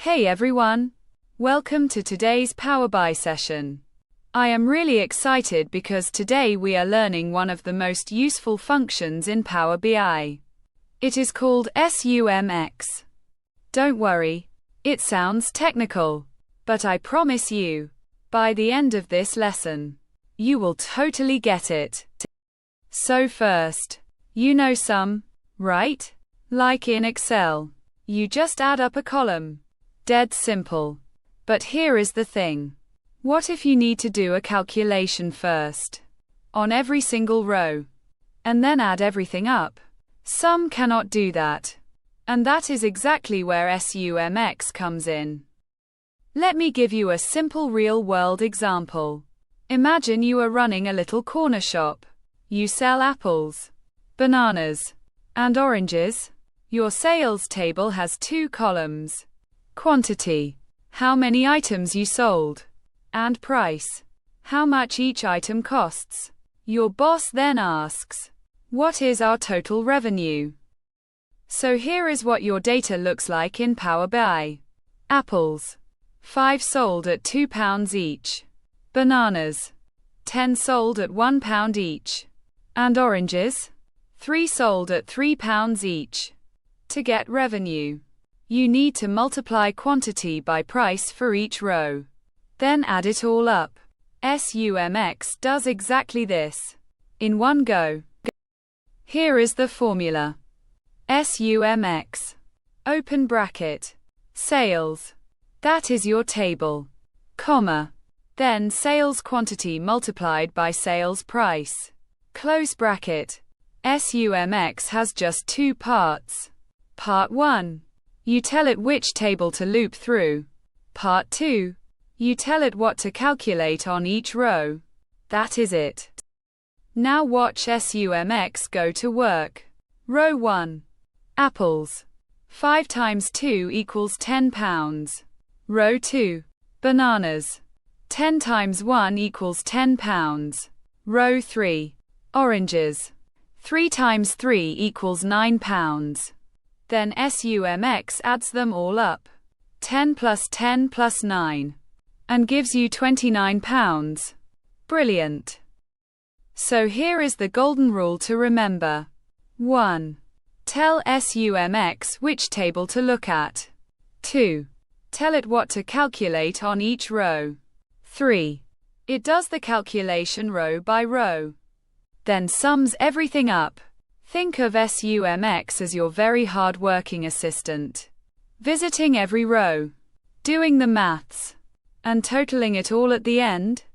Hey everyone! Welcome to today's Power BI session. I am really excited because today we are learning one of the most useful functions in Power BI. It is called SUMX. Don't worry, it sounds technical, but I promise you, by the end of this lesson, you will totally get it. So first, you know sum, right? Like in Excel, you just add up a column. Dead simple. But here is the thing. What if you need to do a calculation first? On every single row. And then add everything up? Sum cannot do that. And that is exactly where SUMX comes in. Let me give you a simple real-world example. Imagine you are running a little corner shop. You sell apples, bananas, and oranges. Your sales table has two columns. Quantity, how many items you sold, and price, how much each item costs. Your boss then asks, what is our total revenue? So here is what your data looks like in Power BI. Apples, 5 sold at £2 each. Bananas, 10 sold at £1 each. And oranges, 3 sold at £3 each. To get revenue, you need to multiply quantity by price for each row. Then add it all up. SUMX does exactly this. In one go. Here is the formula. SUMX. Open bracket. Sales. That is your table. Comma. Then sales quantity multiplied by sales price. Close bracket. SUMX has just two parts. Part 1. You tell it which table to loop through. Part 2. You tell it what to calculate on each row. That is it. Now watch SUMX go to work. Row 1. Apples. 5 times 2 equals £10. Row 2. Bananas. 10 times 1 equals £10. Row 3. Oranges. 3 times 3 equals £9. Then SUMX adds them all up. 10 plus 10 plus 9. And gives you £29. Brilliant. So here is the golden rule to remember. 1. Tell SUMX which table to look at. 2. Tell it what to calculate on each row. 3. It does the calculation row by row. Then sums everything up. Think of SUMX as your very hard-working assistant. Visiting every row. Doing the maths. And totaling it all at the end.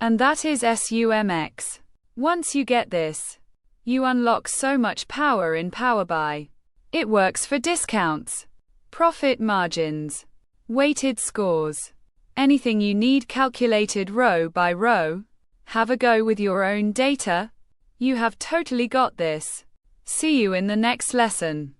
And that is SUMX. Once you get this, you unlock so much power in Power BI. It works for discounts, profit margins, weighted scores, anything you need calculated row by row. Have a go with your own data. You have totally got this. See you in the next lesson.